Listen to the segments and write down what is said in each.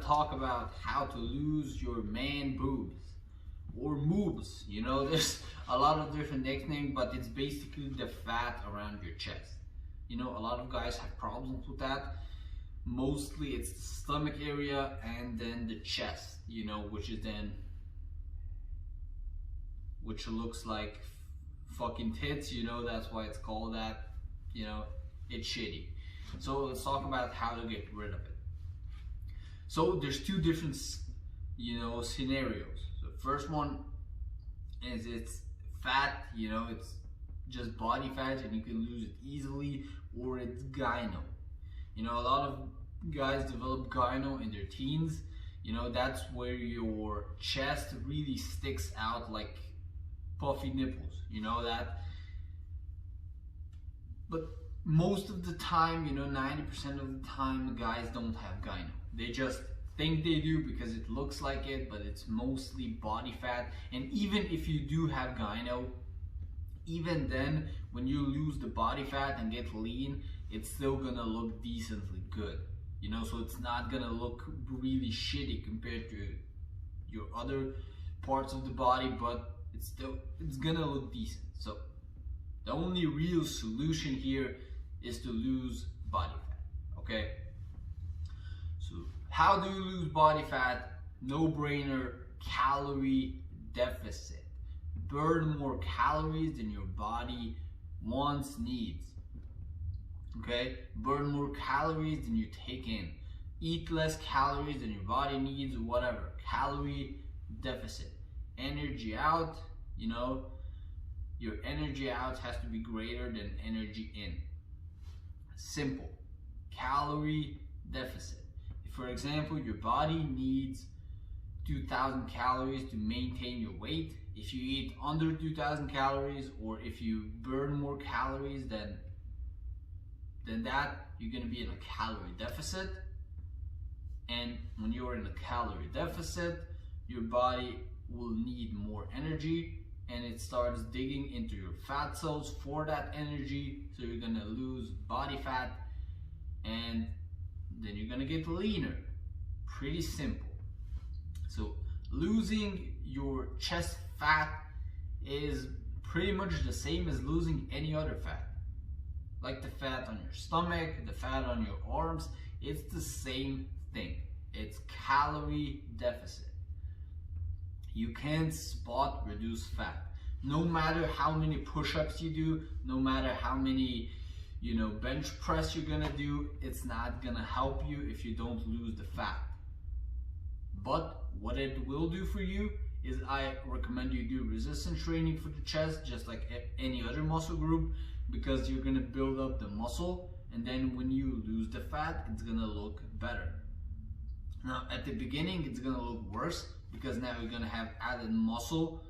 talk about how to lose your man boobs or moobs. You know, there's a lot of different nicknames, but it's basically the fat around your chest. You know, a lot of guys have problems with that. Mostly it's the stomach area and then the chest, you know, which looks like fucking tits, you know, that's why it's called that. You know, it's shitty. So let's talk about how to get rid of it. So there's two different, you know, scenarios. So the first one is it's fat, you know, it's just body fat and you can lose it easily, or it's gyno. You know, a lot of guys develop gyno in their teens. You know, that's where your chest really sticks out like puffy nipples, you know that. But most of the time, you know, 90% of the time, guys don't have gyno. They just think they do because it looks like it, but it's mostly body fat. And even if you do have gyno, even then, when you lose the body fat and get lean, it's still gonna look decently good. You know, so it's not gonna look really shitty compared to your other parts of the body, but it's gonna look decent. So the only real solution here is to lose body fat, okay? So how do you lose body fat? No brainer, calorie deficit. Burn more calories than your body wants, needs. Okay, burn more calories than you take in. Eat less calories than your body needs, whatever. Calorie deficit. Energy out, you know, your energy out has to be greater than energy in. Simple. Calorie deficit. If, for example, your body needs 2,000 calories to maintain your weight, if you eat under 2,000 calories, or if you burn more calories than that, you're going to be in a calorie deficit. And when you're in a calorie deficit, your body will need more energy, and it starts digging into your fat cells for that energy. So you're going to lose body fat, and then you're going to get leaner. Pretty simple. So losing your chest fat is pretty much the same as losing any other fat. Like the fat on your stomach, the fat on your arms, it's the same thing. It's calorie deficit. You can't spot reduce fat. No matter how many push-ups you do, no matter how many, you know, bench press you're gonna do, it's not gonna help you if you don't lose the fat. But what it will do for you is I recommend you do resistance training for the chest, just like any other muscle group, because you're gonna build up the muscle, and then when you lose the fat, it's gonna look better. Now, at the beginning, it's gonna look worse because now you're gonna have added muscle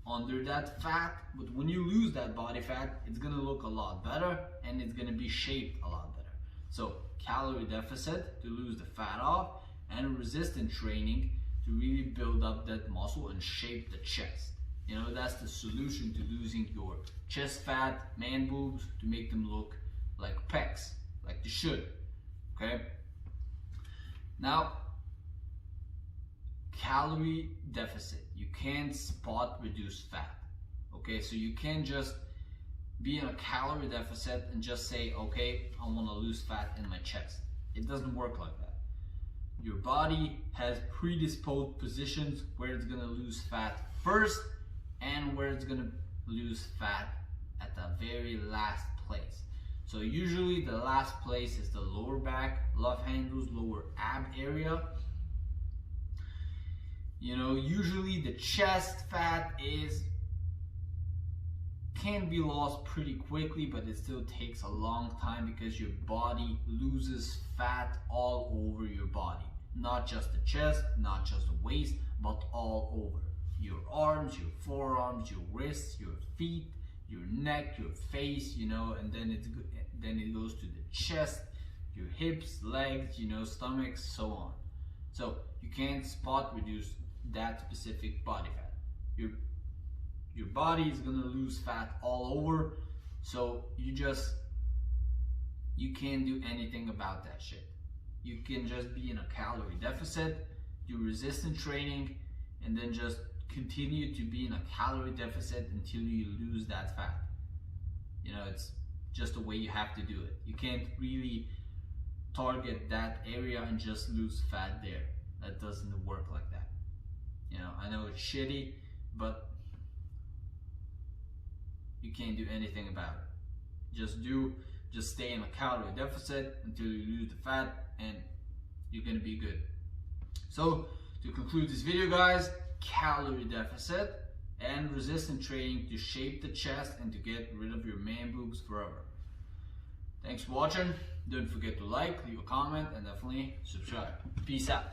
under that fat, but when you lose that body fat, it's gonna look a lot better and it's gonna be shaped a lot better. So calorie deficit to lose the fat off, and resistance training to really build up that muscle and shape the chest. You know, that's the solution to losing your chest fat, man boobs, to make them look like pecs, like they should, okay? Now, calorie deficit. You can't spot reduce fat, okay? So you can't just be in a calorie deficit and just say, okay, I want to lose fat in my chest. It doesn't work like that. Your body has predisposed positions where it's gonna lose fat first and where it's gonna lose fat at the very last place. So usually the last place is the lower back, love handles, lower ab area. You know, usually the chest fat can be lost pretty quickly, but it still takes a long time because your body loses fat all over your body. Not just the chest, not just the waist, but all over. Your arms, your forearms, your wrists, your feet, your neck, your face, you know, and then it goes to the chest, your hips, legs, you know, stomach, so on. So you can't spot reduce that specific body fat. Your body is gonna lose fat all over, so you can't do anything about that shit. You can just be in a calorie deficit, do resistance training, and then just continue to be in a calorie deficit until you lose that fat. You know, it's just the way you have to do it. You can't really target that area and just lose fat there. That doesn't work like that. You know, I know it's shitty, but you can't do anything about it. Just stay in a calorie deficit until you lose the fat, and you're gonna be good. So to conclude this video, guys, calorie deficit and resistance training to shape the chest and to get rid of your man boobs forever. Thanks for watching. Don't forget to like, leave a comment, and definitely subscribe. Peace out.